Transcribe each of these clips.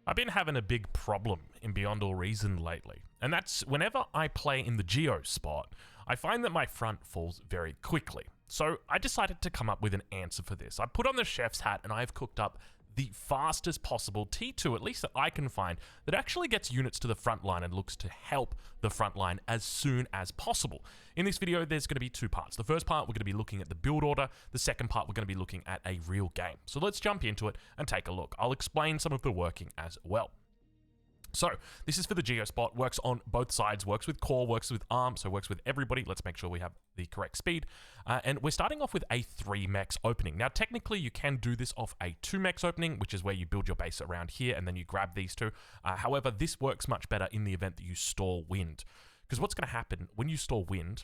I've been having a big problem in Beyond All Reason lately, and that's whenever I play in the Geo spot, I find that my front falls very quickly. So I decided to come up with an answer for this. I put on the chef's hat and I've cooked up the fastest possible T2, at least that I can find, that actually gets units to the front line and looks to help the front line as soon as possible. In this video, there's going to be two parts. The first part, we're going to be looking at the build order. The second part, we're going to be looking at a real game. So let's jump into it and take a look. I'll explain some of the working as well. So, this is for the Geo spot, works on both sides, works with core, works with arm, so works with everybody. Let's make sure we have the correct speed. And we're starting off with a 3-mex opening. Now, technically, you can do this off a 2-mex opening, which is where you build your base around here, and then you grab these two. However, this works much better in the event that you store wind. Because what's going to happen when you store wind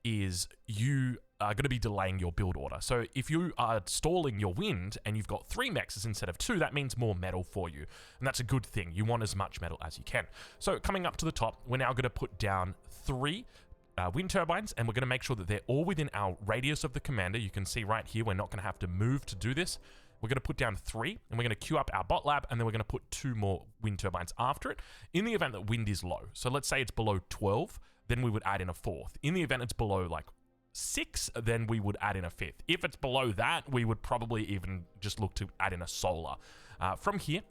is you are going to be delaying your build order. So if you are stalling your wind and you've got 3 mexes instead of 2, that means more metal for you. And that's a good thing. You want as much metal as you can. So coming up to the top, we're now going to put down 3 wind turbines, and we're going to make sure that they're all within our radius of the commander. You can see right here, we're not going to have to move to do this. We're going to put down 3, and we're going to queue up our bot lab, and then we're going to put 2 more wind turbines after it, in the event that wind is low. So let's say it's below 12, then we would add in a 4th. In the event it's below like 6, then we would add in a 5th. If it's below that, we would probably even just look to add in a solar. From here,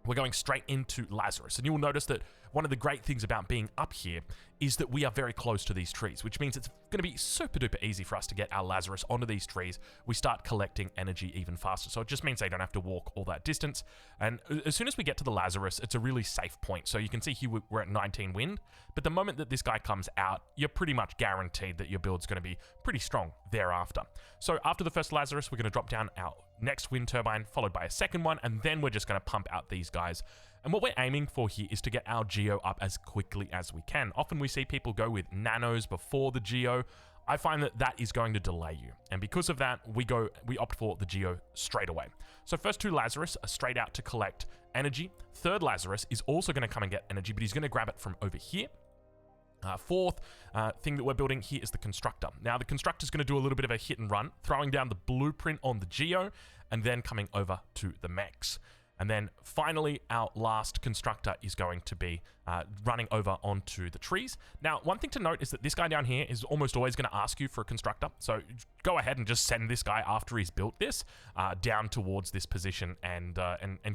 we're going straight into Lazarus, and you will notice that one of the great things about being up here is that we are very close to these trees, which means it's going to be super duper easy for us to get our Lazarus onto these trees. We start collecting energy even faster, so it just means they don't have to walk all that distance. And as soon as we get to the Lazarus, it's a really safe point. So you can see here we're at 19 wind, but the moment that this guy comes out, you're pretty much guaranteed that your build's going to be pretty strong thereafter. So after the first Lazarus, we're going to drop down our next wind turbine, followed by a second one, and then we're just going to pump out these guys. And what we're aiming for here is to get our Geo up as quickly as we can. Often we see people go with nanos before the Geo. I find that that is going to delay you. And because of that, we opt for the Geo straight away. So first 2 Lazarus are straight out to collect energy. Third Lazarus is also going to come and get energy, but he's going to grab it from over here. Fourth thing that we're building here is the Constructor. Now, the Constructor is going to do a little bit of a hit and run, throwing down the blueprint on the Geo, and then coming over to the mechs. And then finally, our last Constructor is going to be running over onto the trees. Now, one thing to note is that this guy down here is almost always going to ask you for a Constructor. So go ahead and just send this guy after he's built this down towards this position and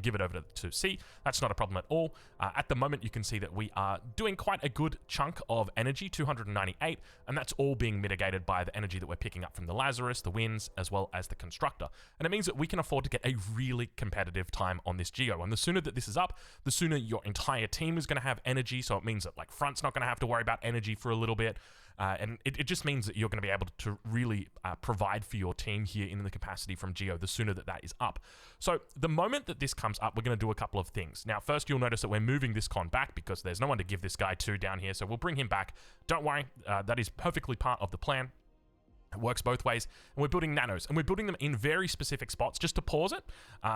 give it over to C. That's not a problem at all. At the moment, you can see that we are doing quite a good chunk of energy, 298, and that's all being mitigated by the energy that we're picking up from the Lazarus, the winds, as well as the Constructor. And it means that we can afford to get a really competitive time on this Geo. And the sooner that this is up, the sooner your entire team is going to have energy. So it means that like front's not going to have to worry about energy for a little bit. And it just means that you're going to be able to really provide for your team here in the capacity from Geo the sooner that that is up. So the moment that this comes up, we're going to do a couple of things. Now, first, you'll notice that we're moving this con back because there's no one to give this guy to down here. So we'll bring him back. Don't worry, that is perfectly part of the plan. It works both ways, and we're building nanos, and we're building them in very specific spots. Just to pause it,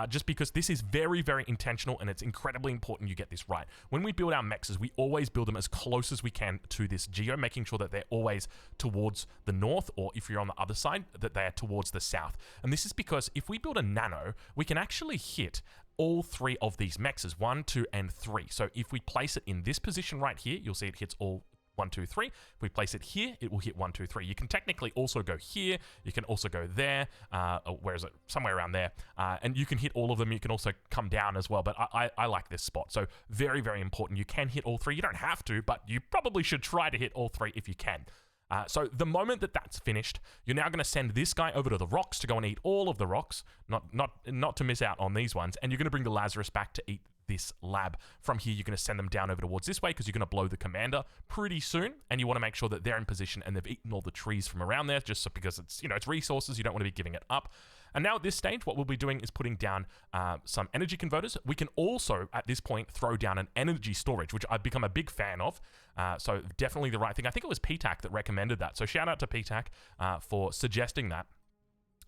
just because this is very, very intentional, and it's incredibly important you get this right. When we build our mexes, we always build them as close as we can to this Geo, making sure that they're always towards the north, or if you're on the other side, that they are towards the south. And this is because if we build a nano, we can actually hit all 3 of these mexes, 1, 2, and 3. So if we place it in this position right here, you'll see it hits all 1, 2, 3. If we place it here, it will hit 1, 2, 3. You can technically also go here. You can also go there. Where is it? Somewhere around there. And you can hit all of them. You can also come down as well. But I like this spot. So very, very important. You can hit all 3. You don't have to, but you probably should try to hit all 3 if you can. So the moment that that's finished, you're now going to send this guy over to the rocks to go and eat all of the rocks, not to miss out on these ones, and you're going to bring the Lazarus back to eat this lab. From here, you're going to send them down over towards this way because you're going to blow the commander pretty soon, and you want to make sure that they're in position and they've eaten all the trees from around there, just because it's, you know, it's resources. You don't want to be giving it up. And now at this stage, what we'll be doing is putting down some energy converters. We can also, at this point, throw down an energy storage, which I've become a big fan of. So definitely the right thing. I think it was PTAC that recommended that. So shout out to PTAC for suggesting that.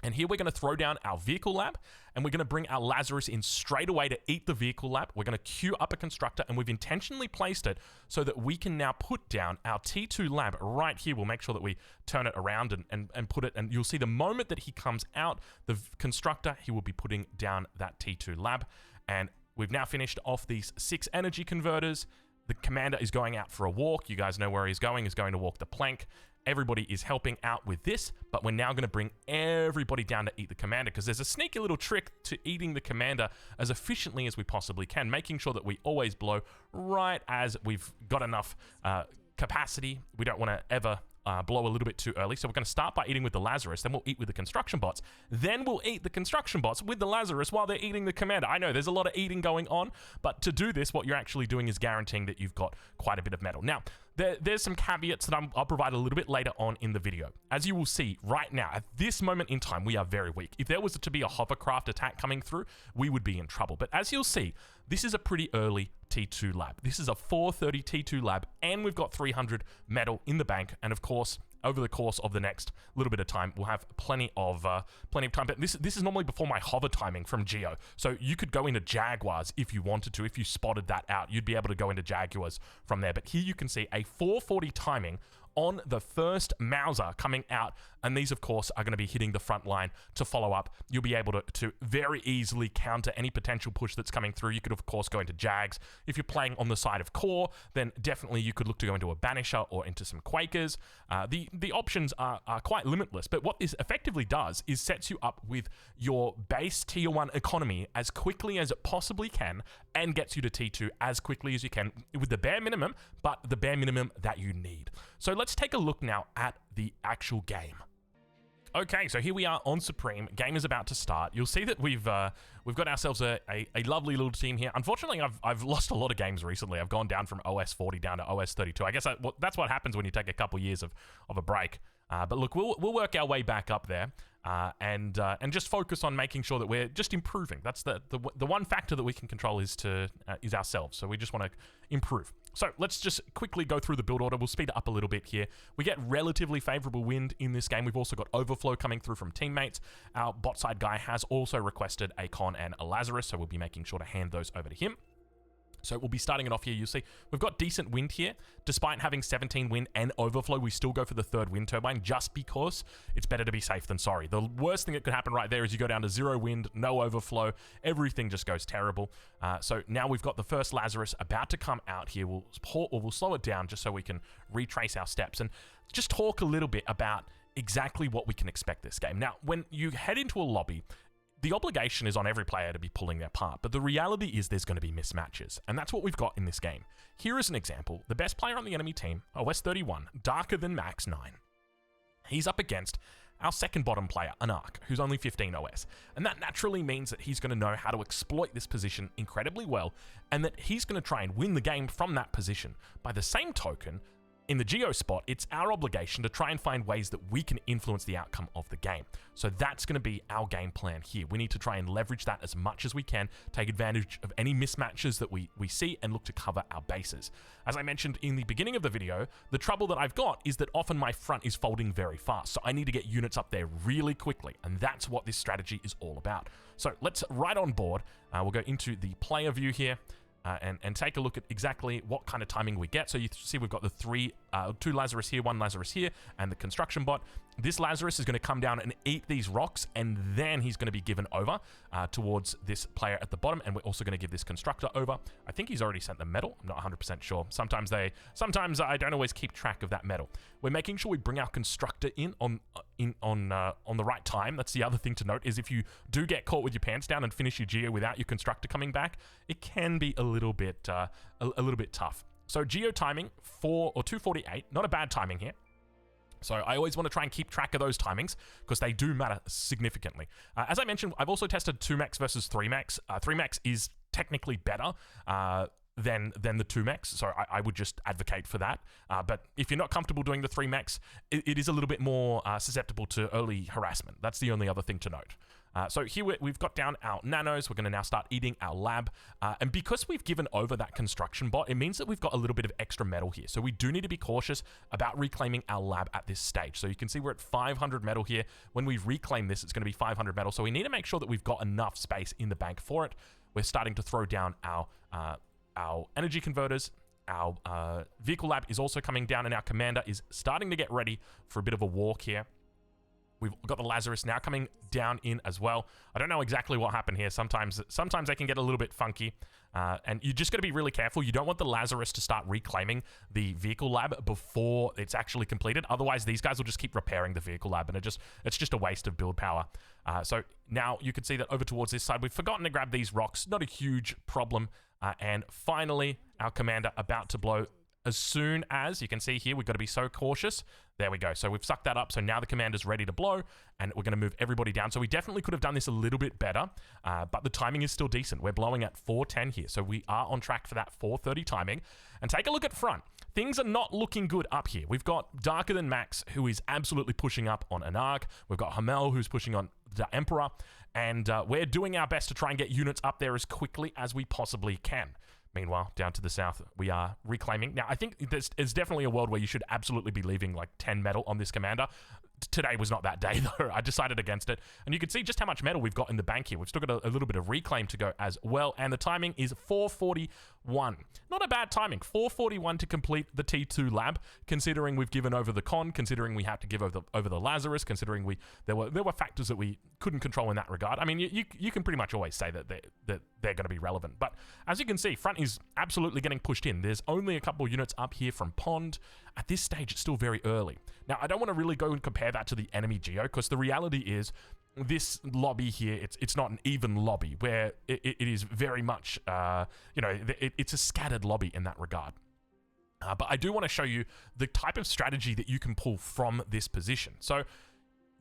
And here we're going to throw down our vehicle lab, and we're going to bring our Lazarus in straight away to eat the vehicle lab. We're going to queue up a Constructor, and we've intentionally placed it so that we can now put down our T2 lab right here. We'll make sure that we turn it around and put it, and you'll see the moment that he comes out, the Constructor, he will be putting down that T2 lab, and we've now finished off these 6 energy converters. The commander is going out for a walk. You guys know where he's going. He's going to walk the plank. Everybody is helping out with this, but we're now going to bring everybody down to eat the commander, because there's a sneaky little trick to eating the commander as efficiently as we possibly can, making sure that we always blow right as we've got enough capacity. We don't want to ever blow a little bit too early. So we're going to start by eating with the Lazarus, then we'll eat with the construction bots, then we'll eat the construction bots with the Lazarus while they're eating the commander. I know there's a lot of eating going on, but to do this, what you're actually doing is guaranteeing that you've got quite a bit of metal. Now, there's some caveats that I'll provide a little bit later on in the video. As you will see right now, at this moment in time, we are very weak. If there was to be a hovercraft attack coming through, we would be in trouble. But as you'll see, this is a pretty early T2 lab. This is a 430 T2 lab, and we've got 300 metal in the bank. And of course, over the course of the next little bit of time, we'll have plenty of time. But this is normally before my hover timing from Geo. So you could go into Jaguars if you wanted to. If you spotted that out, you'd be able to go into Jaguars from there. But here you can see a 440 timing on the first Mauser coming out, and these of course are going to be hitting the front line to follow up. You'll be able to very easily counter any potential push that's coming through. You could of course go into Jags. If you're playing on the side of Core, then definitely you could look to go into a Banisher or into some Quakers. The options are quite limitless, but what this effectively does is sets you up with your base tier 1 economy as quickly as it possibly can, and gets you to T2 as quickly as you can with the bare minimum, but the bare minimum that you need. So let's take a look now at the actual game. Okay, so here we are on Supreme. Game is about to start. You'll see that we've got ourselves a lovely little team here. Unfortunately, I've lost a lot of games recently. I've gone down from OS 40 down to OS 32. I guess that's what happens when you take a couple years of a break. But look, we'll work our way back up there, and just focus on making sure that we're just improving. That's the one factor that we can control is ourselves. So we just want to improve. So let's just quickly go through the build order. We'll speed it up a little bit here. We get relatively favorable wind in this game. We've also got overflow coming through from teammates. Our bot side guy has also requested a Con and a Lazarus, so we'll be making sure to hand those over to him. So we'll be starting it off here. You'll see we've got decent wind here. Despite having 17 wind and overflow, we still go for the third wind turbine just because it's better to be safe than sorry. The worst thing that could happen right there is you go down to 0 wind, no overflow. Everything just goes terrible. So now we've got the first Lazarus about to come out here. We'll slow it down just so we can retrace our steps and just talk a little bit about exactly what we can expect this game. Now, when you head into a lobby, the obligation is on every player to be pulling their part, but the reality is there's going to be mismatches, and that's what we've got in this game. Here is an example. The best player on the enemy team, OS 31, darker than Max 9. He's up against our second bottom player, Anark, who's only 15 OS, and that naturally means that he's going to know how to exploit this position incredibly well, and that he's going to try and win the game from that position. By the same token, in the Geo spot, it's our obligation to try and find ways that we can influence the outcome of the game. So that's going to be our game plan here. We need to try and leverage that as much as we can, take advantage of any mismatches that we see, and look to cover our bases. As I mentioned in the beginning of the video, the trouble that I've got is that often my front is folding very fast, so I need to get units up there really quickly, and that's what this strategy is all about. So let's right on board. We'll go into the player view here. And take a look at exactly what kind of timing we get. So you see we've got the two Lazarus here, one Lazarus here, and the construction bot. This Lazarus is going to come down and eat these rocks, and then he's going to be given over towards this player at the bottom, and we're also going to give this constructor over. I think he's already sent the metal. I'm not 100% sure. Sometimes I don't always keep track of that metal. We're making sure we bring our constructor in on the right time. That's the other thing to note, is if you do get caught with your pants down and finish your Geo without your constructor coming back, it can be a little bit tough. So Geo timing 248, not a bad timing here. So I always want to try and keep track of those timings because they do matter significantly. As I mentioned, I've also tested 2max versus 3max. 3max is technically better than the 2max, so I would just advocate for that. But if you're not comfortable doing the 3max, it is a little bit more susceptible to early harassment. That's the only other thing to note. So here we've got down our nanos. We're going to now start eating our lab. And because we've given over that construction bot, it means that we've got a little bit of extra metal here. So we do need to be cautious about reclaiming our lab at this stage. So you can see we're at 500 metal here. When we reclaim this, it's going to be 500 metal. So we need to make sure that we've got enough space in the bank for it. We're starting to throw down our energy converters. Our vehicle lab is also coming down, and our commander is starting to get ready for a bit of a walk here. We've got the Lazarus now coming down in as well. I don't know exactly what happened here. Sometimes they can get a little bit funky. And you just got to be really careful. You don't want the Lazarus to start reclaiming the vehicle lab before it's actually completed. Otherwise, these guys will just keep repairing the vehicle lab, and it's just a waste of build power. So now you can see that over towards this side, we've forgotten to grab these rocks. Not a huge problem. And finally, our commander about to blow. As soon as you can see here, we've got to be so cautious. There we go. So we've sucked that up. So now the commander's ready to blow, and we're going to move everybody down. So we definitely could have done this a little bit better, but the timing is still decent. We're blowing at 4:10 here. So we are on track for that 4:30 timing. And take a look at front. Things are not looking good up here. We've got Darker Than Max, who is absolutely pushing up on Anarch. We've got Hamel, who's pushing on the Emperor. And we're doing our best to try and get units up there as quickly as we possibly can. Meanwhile, down to the south, we are reclaiming. Now, I think there's definitely a world where you should absolutely be leaving like 10 metal on this commander. Today was not that day, though. I decided against it. And you can see just how much metal we've got in the bank here. We've still got a little bit of reclaim to go as well. And the timing is 4:41. Not a bad timing. 4:41 to complete the T2 lab, considering we've given over the con, considering we had to give over the Lazarus, considering there were factors that we couldn't control in that regard. I mean, you can pretty much always say that they're going to be relevant. But as you can see, front is absolutely getting pushed in. There's only a couple units up here from Pond. At this stage, it's still very early. Now, I don't want to really go and compare that to the enemy Geo, because the reality is this lobby here, it's not an even lobby, where it is very much, it's a scattered lobby in that regard. But I do want to show you the type of strategy that you can pull from this position. So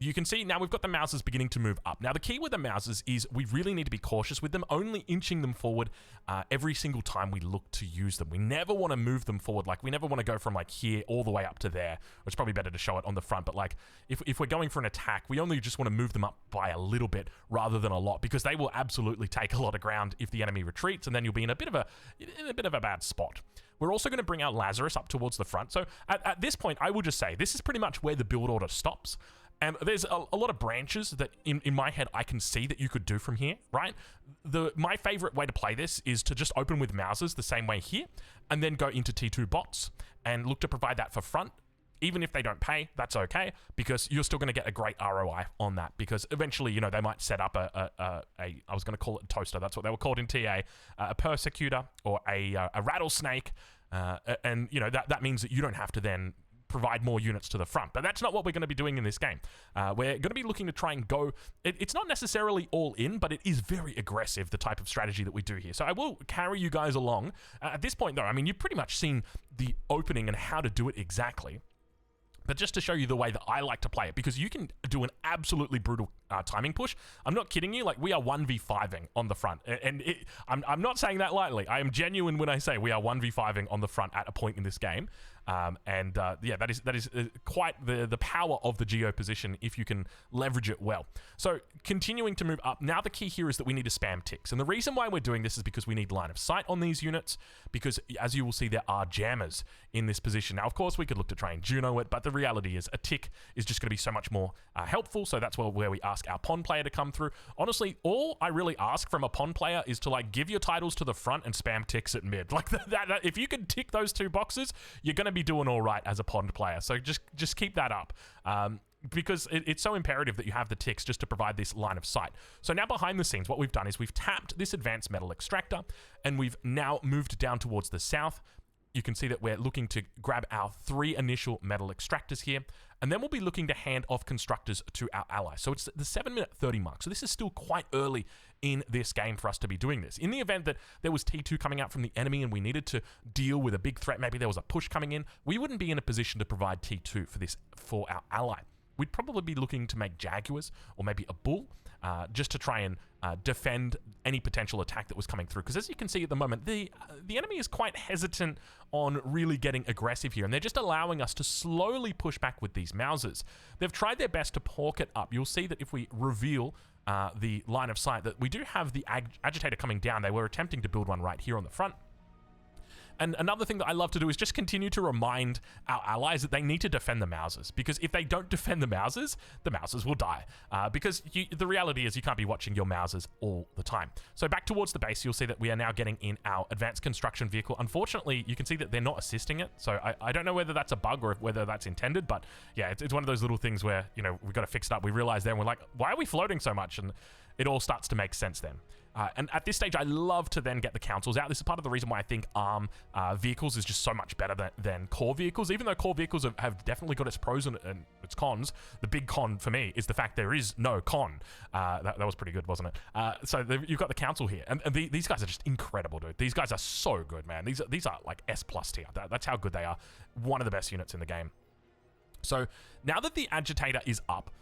you can see now we've got the Mausers beginning to move up. Now, the key with the Mausers is we really need to be cautious with them, only inching them forward every single time we look to use them. We never want to move them forward. Like, we never want to go from, like, here all the way up to there. It's probably better to show it on the front. But, like, if we're going for an attack, we only just want to move them up by a little bit rather than a lot, because they will absolutely take a lot of ground if the enemy retreats, and then you'll be in a bit of a bad spot. We're also going to bring our Lazarus up towards the front. So at this point, I will just say this is pretty much where the build order stops. And there's a lot of branches that, in my head, I can see that you could do from here, right? My favorite way to play this is to just open with Mausers the same way here, and then go into T2 bots and look to provide that for front. Even if they don't pay, that's okay, because you're still going to get a great ROI on that, because eventually, they might set up I was going to call it a toaster, that's what they were called in TA, a persecutor or a rattlesnake, and, that means that you don't have to then provide more units to the front. But that's not what we're going to be doing in this game. We're going to be looking to try and go... It's not necessarily all in, but it is very aggressive, the type of strategy that we do here. So I will carry you guys along. At this point, though, I mean, you've pretty much seen the opening and how to do it exactly. But just to show you the way that I like to play it, because you can do an absolutely brutal timing push. I'm not kidding you. Like, we are 1v5ing on the front. And I'm not saying that lightly. I am genuine when I say we are 1v5ing on the front at a point in this game. Yeah, that is quite the power of the Geo position if you can leverage it well. So continuing to move up. Now the key here is that we need to spam ticks. And the reason why we're doing this is because we need line of sight on these units, because as you will see, there are jammers in this position. Now, of course, we could look to try and Juno it, but the reality is a tick is just going to be so much more helpful. So that's where we ask our Pond player to come through. Honestly, all I really ask from a Pond player is to, like, give your titles to the front and spam ticks at mid. Like, that if you can tick those two boxes, you're going to be doing all right as a Pond player. So just keep that up. Because it's so imperative that you have the ticks just to provide this line of sight. So now behind the scenes, what we've done is we've tapped this advanced metal extractor, and we've now moved down towards the south. You can see that we're looking to grab our 3 initial metal extractors here, and then we'll be looking to hand off constructors to our allies. So it's the 7-minute 30 mark. So this is still quite early in this game for us to be doing this. In the event that there was T2 coming out from the enemy and we needed to deal with a big threat, maybe there was a push coming in, we wouldn't be in a position to provide T2 for our ally. We'd probably be looking to make Jaguars or maybe a Bull, just to try and defend any potential attack that was coming through. Because as you can see at the moment, the enemy is quite hesitant on really getting aggressive here, and they're just allowing us to slowly push back with these Mausers. They've tried their best to pork it up. You'll see that if we reveal the line of sight, that we do have the agitator coming down. They were attempting to build one right here on the front. And another thing that I love to do is just continue to remind our allies that they need to defend the Mausers, because if they don't defend the Mausers will die. Because the reality is you can't be watching your Mausers all the time. So back towards the base, you'll see that we are now getting in our advanced construction vehicle. Unfortunately, you can see that they're not assisting it. So I don't know whether that's a bug or whether that's intended, but yeah, it's one of those little things where, you know, we've got to fix it up. We realize there and we're like, why are we floating so much? And it all starts to make sense then. And at this stage, I love to then get the councils out. This is part of the reason why I think ARM vehicles is just so much better than core vehicles. Even though core vehicles have definitely got its pros and its cons, the big con for me is the fact there is no con. That was pretty good, wasn't it? So you've got the council here. And these guys are just incredible, dude. These guys are so good, man. These are like S+ tier. That's how good they are. One of the best units in the game. So now that the agitator is up,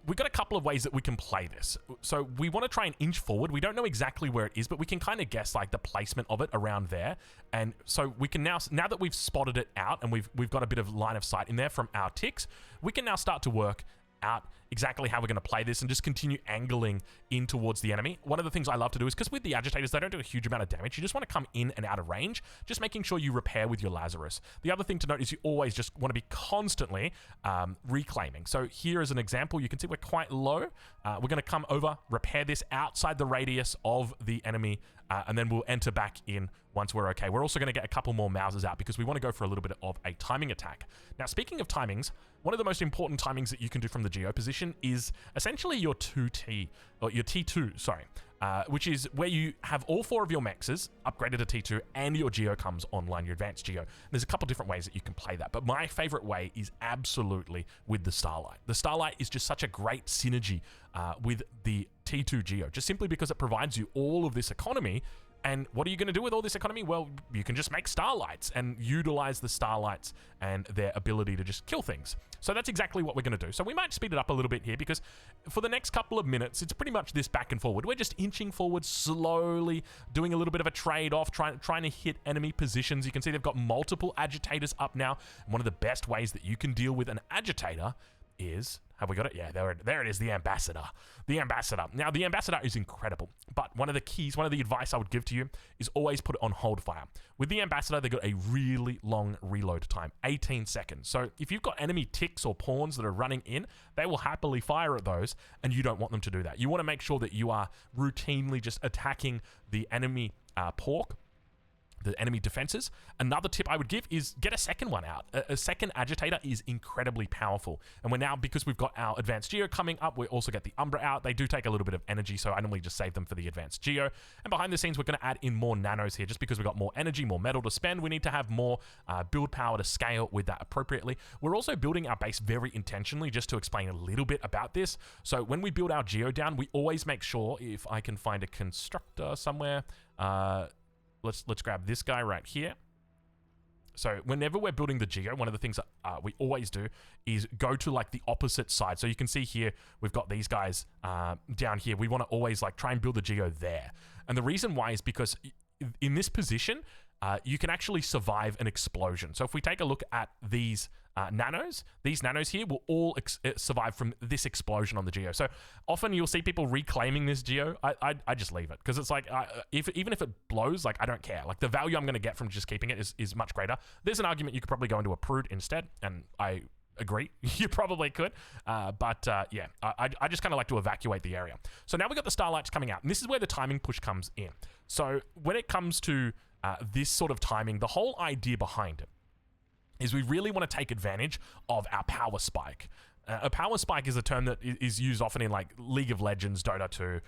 we've got a couple of ways that we can play this. So we want to try and inch forward. We don't know exactly where it is, but we can kind of guess like the placement of it around there. And so we can now that we've spotted it out and we've got a bit of line of sight in there from our ticks, we can now start to work out exactly how we're going to play this and just continue angling in towards the enemy. One of the things I love to do is, because with the agitators, they don't do a huge amount of damage. You just want to come in and out of range, just making sure you repair with your Lazarus. The other thing to note is you always just want to be constantly reclaiming. So here is an example. You can see we're quite low. We're going to come over, repair this outside the radius of the enemy, and then we'll enter back in once we're okay. We're also going to get a couple more Mausers out because we want to go for a little bit of a timing attack. Now, speaking of timings, one of the most important timings that you can do from the Geo position is essentially your 2T, or your T2, sorry, which is where you have all 4 of your mexes upgraded to T2 and your Geo comes online, your advanced Geo. And there's a couple different ways that you can play that, but my favorite way is absolutely with the Starlight. The Starlight is just such a great synergy with the T2 Geo, just simply because it provides you all of this economy. And what are you going to do with all this economy? Well, you can just make starlights and utilize the starlights and their ability to just kill things. So that's exactly what we're going to do. So we might speed it up a little bit here because for the next couple of minutes, it's pretty much this back and forward. We're just inching forward slowly, doing a little bit of a trade-off, trying to hit enemy positions. You can see they've got multiple agitators up now. And one of the best ways that you can deal with an agitator is, have we got it? Yeah, there it is, the Ambassador. The Ambassador. Now, the Ambassador is incredible, but one of the keys, one of the advice I would give to you is always put it on hold fire. With the Ambassador, they've got a really long reload time, 18 seconds. So if you've got enemy ticks or pawns that are running in, they will happily fire at those, and you don't want them to do that. You want to make sure that you are routinely just attacking the enemy pork, the enemy defenses. Another tip I would give is get a second one out. A second agitator is incredibly powerful. And we're now, because we've got our advanced Geo coming up, we also get the Umbra out. They do take a little bit of energy, so I normally just save them for the advanced Geo. And behind the scenes, we're going to add in more nanos here, just because we've got more energy, more metal to spend. We need to have more build power to scale with that appropriately. We're also building our base very intentionally, just to explain a little bit about this. So when we build our Geo down, we always make sure, if I can find a constructor somewhere, let's grab this guy right here. So whenever we're building the Geo, one of the things that we always do is go to like the opposite side. So you can see here, we've got these guys down here. We want to always like try and build the Geo there. And the reason why is because in this position, you can actually survive an explosion. So if we take a look at these nanos here will all survive from this explosion on the Geo. So often you'll see people reclaiming this Geo. I just leave it, because it's like, even if it blows, like, I don't care. Like, the value I'm going to get from just keeping it is much greater. There's an argument you could probably go into a Prude instead, and I agree. You probably could. Yeah, I just kind of like to evacuate the area. So now we've got the Starlights coming out, and this is where the timing push comes in. So when it comes to this sort of timing, the whole idea behind it is we really want to take advantage of our power spike. A power spike is a term that is used often in like League of Legends, Dota 2,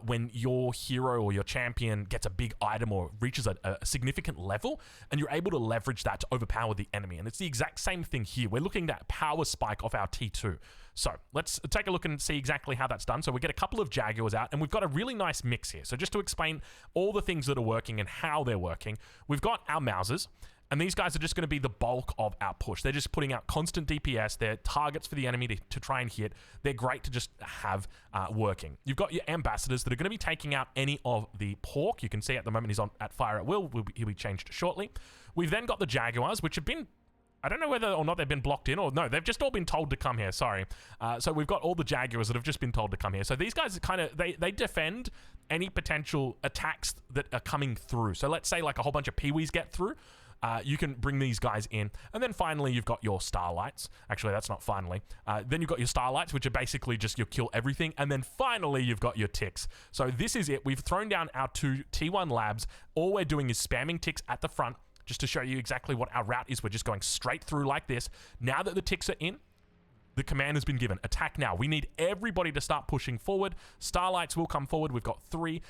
when your hero or your champion gets a big item or reaches a significant level, and you're able to leverage that to overpower the enemy. And it's the exact same thing here. We're looking at power spike off our T2. So let's take a look and see exactly how that's done. So we get a couple of Jaguars out, and we've got a really nice mix here. So just to explain all the things that are working and how they're working, we've got our Mausers. And these guys are just going to be the bulk of our push. They're just putting out constant DPS. They're targets for the enemy to try and hit. They're great to just have working. You've got your Ambassadors that are going to be taking out any of the pork. You can see at the moment he's on at fire at will. He'll be changed shortly. We've then got the Jaguars, which have been, I don't know whether or not they've been blocked in, or no, they've just all been told to come here, sorry. So we've got all the Jaguars that have just been told to come here. So these guys are kind of, they defend any potential attacks that are coming through. So let's say like a whole bunch of Peewees get through. you can bring these guys in. And then finally, you've got your Starlights. Actually, that's not finally. Then you've got your Starlights, which are basically just your kill everything. And then finally, you've got your ticks. So this is it. We've thrown down our 2 T1 labs. All we're doing is spamming ticks at the front just to show you exactly what our route is. We're just going straight through like this. Now that the ticks are in, the command has been given. Attack now. We need everybody to start pushing forward. Starlights will come forward. We've got 3.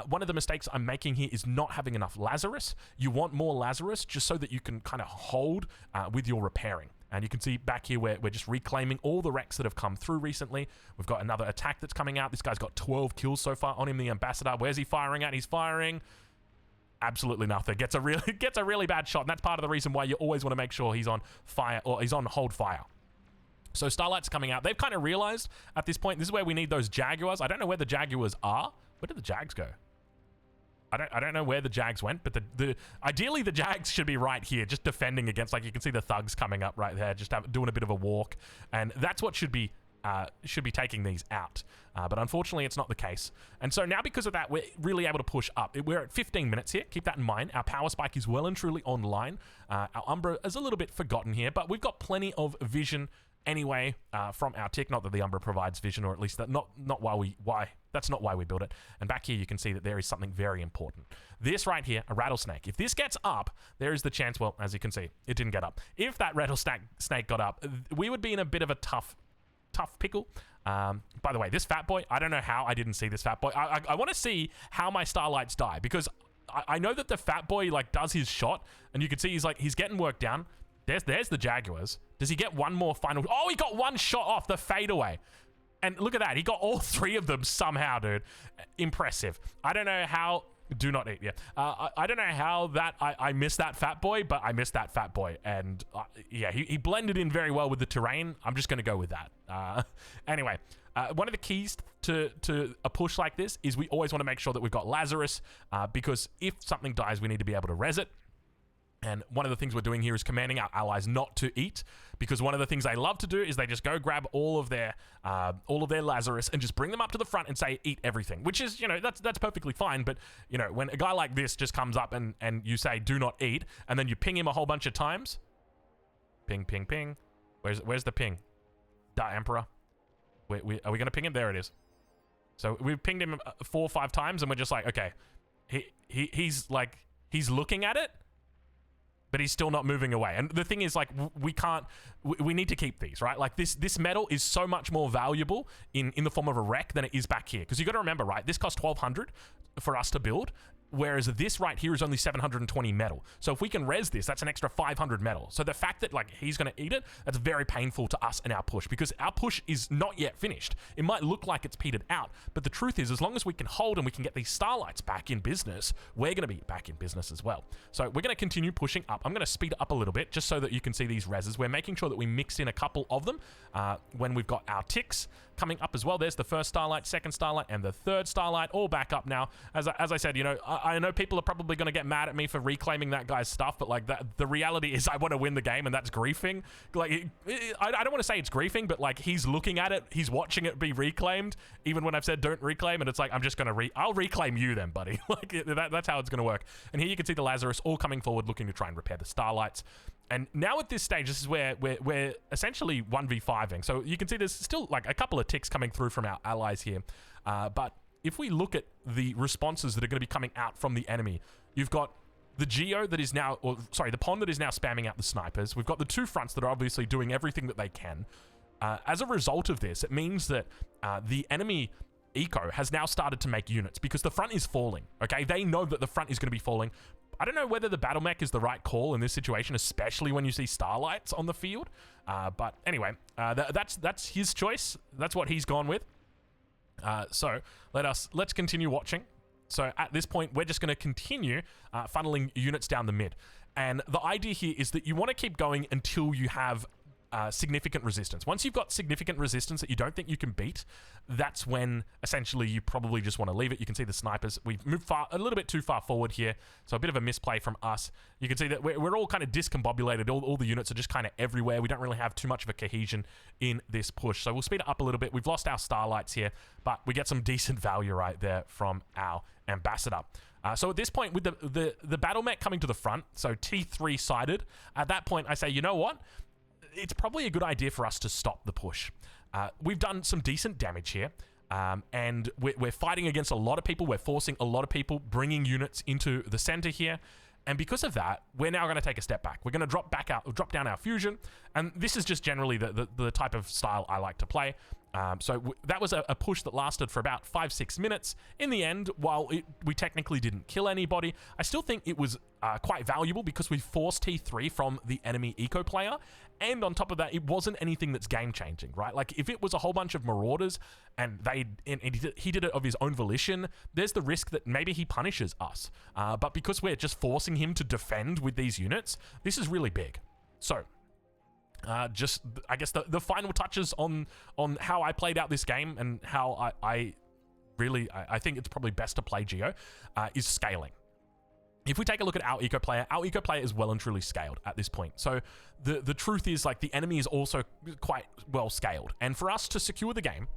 One of the mistakes I'm making here is not having enough Lazarus. You want more Lazarus just so that you can kind of hold with your repairing. And you can see back here where we're just reclaiming all the wrecks that have come through recently. We've got another attack that's coming out. This guy's got 12 kills so far on him, the Ambassador. Where's he firing at? He's firing absolutely nothing. Gets a really bad shot. And that's part of the reason why you always want to make sure he's on fire, or he's on hold fire. So Starlight's coming out. They've kind of realized at this point, this is where we need those Jaguars. I don't know where the Jaguars are. Where did the Jags go? I don't know where the Jags went, but ideally the Jags should be right here, just defending against, like you can see the thugs coming up right there, just doing a bit of a walk. And that's what should be taking these out. But unfortunately, it's not the case. And so now because of that, we're really able to push up. We're at 15 minutes here. Keep that in mind. Our power spike is well and truly online. Our Umbra is a little bit forgotten here, but we've got plenty of vision anyway from our tick. Not that the Umbra provides vision, or at least that's not why we built it. And back here you can see that there is something very important. This right here, a rattlesnake. If this gets up, there is the chance, well, as you can see, it didn't get up. If that rattlesnake got up, we would be in a bit of a tough pickle. By the way, this fat boy, I don't know how I didn't see this fat boy. I want to see how my Starlights die, because I know that the fat boy like does his shot, and you can see he's getting worked down. There's the Jaguars. Does he get one more final? Oh, he got one shot off the fadeaway. And look at that. He got all 3 of them somehow, dude. Impressive. I don't know how... Do not eat, yeah. I don't know how that... I missed that fat boy, but I missed that fat boy. And, yeah, he blended in very well with the terrain. I'm just going to go with that. Anyway, one of the keys to a push like this is we always want to make sure that we've got Lazarus, because if something dies, we need to be able to res it. And one of the things we're doing here is commanding our allies not to eat, because one of the things they love to do is they just go grab all of their Lazarus and just bring them up to the front and say, eat everything, which is, that's perfectly fine. But, when a guy like this just comes up and you say, do not eat, and then you ping him a whole bunch of times. Ping, ping, ping. Where's the ping? Da Emperor. Are we going to ping him? There it is. So we've pinged him 4 or 5 times, and we're just like, okay, he's looking at it, but he's still not moving away. And the thing is, like, we need to keep these, right? Like, this metal is so much more valuable in the form of a wreck than it is back here. Because you got to remember, right, this cost 1,200 for us to build, whereas this right here is only 720 metal. So if we can res this, that's an extra 500 metal. So the fact that, like, he's going to eat it, that's very painful to us and our push, because our push is not yet finished. It might look like it's petered out, but the truth is, as long as we can hold and we can get these Starlights back in business, we're going to be back in business as well. So we're going to continue pushing up. I'm going to speed up a little bit just so that you can see these reses. We're making sure that we mix in a couple of them when we've got our ticks coming up as well. There's the first Starlight, second Starlight, and the third Starlight, all back up now. As I said, I know people are probably going to get mad at me for reclaiming that guy's stuff, but like the reality is I want to win the game, and that's griefing. Like, I don't want to say it's griefing, but like he's looking at it, he's watching it be reclaimed, even when I've said don't reclaim, and it's like, I'm just going to I'll reclaim you then, buddy. Like that's how it's going to work. And here you can see the Lazarus all coming forward looking to try and repair the Starlights. And now at this stage, this is where we're essentially 1v5ing. So you can see there's still like a couple of ticks coming through from our allies here. But if we look at the responses that are going to be coming out from the enemy, you've got the Geo that is now, the Pond that is now spamming out the snipers. We've got the 2 fronts that are obviously doing everything that they can. As a result of this, it means that the enemy eco has now started to make units because the front is falling, okay? They know that the front is going to be falling. I don't know whether the battle mech is the right call in this situation, especially when you see Starlights on the field. But anyway, that's his choice. That's what he's gone with. So let's continue watching. So at this point, we're just going to continue funneling units down the mid. And the idea here is that you want to keep going until you have significant resistance. Once you've got significant resistance that you don't think you can beat, that's when essentially you probably just want to leave it. You can see the snipers. We've moved a little bit too far forward here, so a bit of a misplay from us. You can see that we're all kind of discombobulated. All the units are just kind of everywhere. We don't really have too much of a cohesion in this push, so we'll speed it up a little bit. We've lost our Starlights here, but we get some decent value right there from our Ambassador. So at this point, with the battle mech coming to the front, so T3 sided, at that point I say, you know what? It's probably a good idea for us to stop the push. We've done some decent damage here. And we're fighting against a lot of people. We're forcing a lot of people, bringing units into the center here. And because of that, we're now going to take a step back. We're going to drop down our fusion. And this is just generally the type of style I like to play. So that was a push that lasted for about 5-6 minutes. In the end, while we technically didn't kill anybody, I still think it was quite valuable because we forced T3 from the enemy eco player. And on top of that, it wasn't anything that's game-changing, right? Like, if it was a whole bunch of marauders and he did it of his own volition, there's the risk that maybe he punishes us. But because we're just forcing him to defend with these units, this is really big. So, just, I guess, the final touches on how I played out this game and how I think it's probably best to play Geo is scaling. If we take a look at our eco player is well and truly scaled at this point. So the truth is, like, the enemy is also quite well scaled. And for us to secure the game,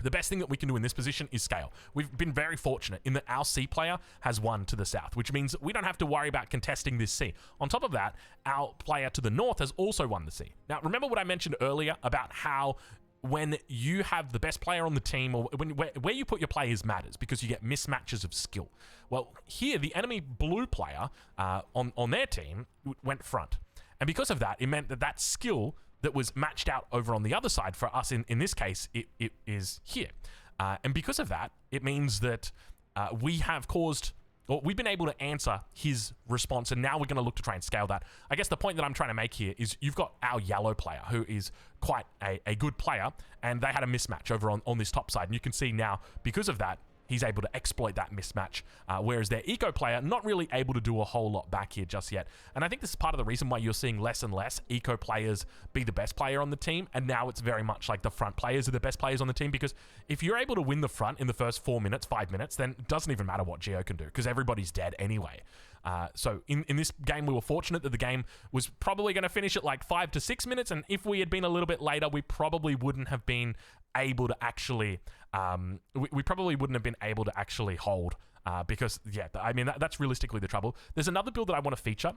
the best thing that we can do in this position is scale. We've been very fortunate in that our C player has won to the south, which means we don't have to worry about contesting this C. On top of that, our player to the north has also won the C. Now, remember what I mentioned earlier about how when you have the best player on the team, or where you put your players matters because you get mismatches of skill. Well, here, the enemy blue player on their team went front. And because of that, it meant that skill that was matched out over on the other side for us, in this case, it is here. And because of that, it means that we've been able to answer his response, and now we're going to look to try and scale that. I guess the point that I'm trying to make here is you've got our yellow player, who is quite a good player, and they had a mismatch over on this top side. And you can see now, because of that, he's able to exploit that mismatch, whereas their eco player not really able to do a whole lot back here just yet. And I think this is part of the reason why you're seeing less and less eco players be the best player on the team, and now it's very much like the front players are the best players on the team, because if you're able to win the front in the first 4 minutes, 5 minutes, then it doesn't even matter what Geo can do, because everybody's dead anyway. So in this game, we were fortunate that the game was probably going to finish at like 5 to 6 minutes, and if we had been a little bit later, we probably wouldn't have been able to actually we probably wouldn't have been able to actually hold, because yeah, I mean, that's realistically the trouble. There's another build that I want to feature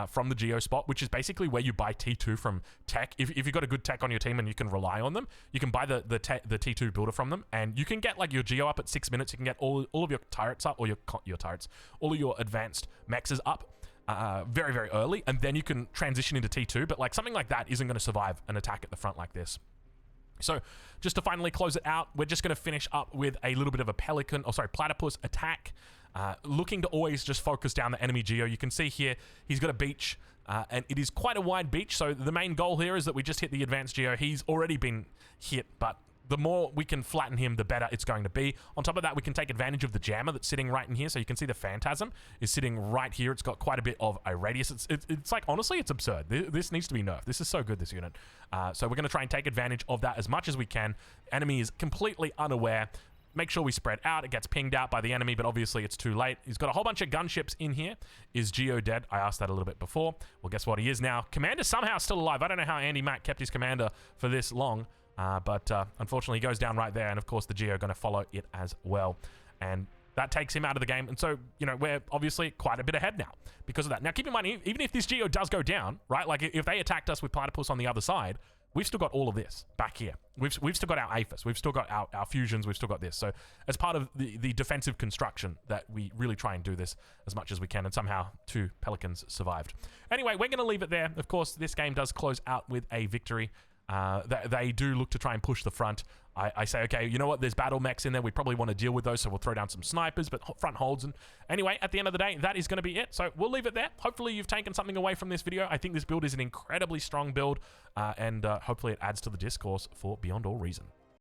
from the Geo spot, which is basically where you buy T2 from tech. If you've got a good tech on your team and you can rely on them, you can buy the T2 builder from them, and you can get like your Geo up at 6 minutes. You can get all of your turrets up, or your turrets, all of your advanced mexes up very, very early, and then you can transition into T2. But like something like that isn't going to survive an attack at the front like this. So just to finally close it out, we're just going to finish up with a little bit of a platypus attack, looking to always just focus down the enemy Geo. You can see here he's got a beach, and it is quite a wide beach, so the main goal here is that we just hit the advanced Geo. He's already been hit, but the more we can flatten him, the better it's going to be. On top of that, we can take advantage of the jammer that's sitting right in here. So you can see the Phantasm is sitting right here. It's got quite a bit of a radius. It's like, honestly, it's absurd. This needs to be nerfed. This is so good, this unit. So we're going to try and take advantage of that as much as we can. Enemy is completely unaware. Make sure we spread out. It gets pinged out by the enemy, but obviously it's too late. He's got a whole bunch of gunships in here. Is Geo dead? I asked that a little bit before. Well, guess what? He is now. Commander somehow still alive. I don't know how Andy Mack kept his commander for this long. But unfortunately, he goes down right there, and of course the Geo going to follow it as well, and that takes him out of the game. And so, you know, we're obviously quite a bit ahead now because of that. Now, keep in mind, even if this Geo does go down, right, like if they attacked us with Platypus on the other side, we've still got all of this back here. We've still got our APHIS, we've still got our fusions, we've still got this. So as part of the defensive construction that we really try and do this as much as we can, and somehow 2 Pelicans survived. Anyway, we're going to leave it there. Of course, this game does close out with a victory. They do look to try and push the front. I say, okay, you know what? There's battle mechs in there. We probably want to deal with those, so we'll throw down some snipers, but front holds. And anyway, at the end of the day, that is going to be it. So we'll leave it there. Hopefully you've taken something away from this video. I think this build is an incredibly strong build, and hopefully it adds to the discourse for Beyond All Reason.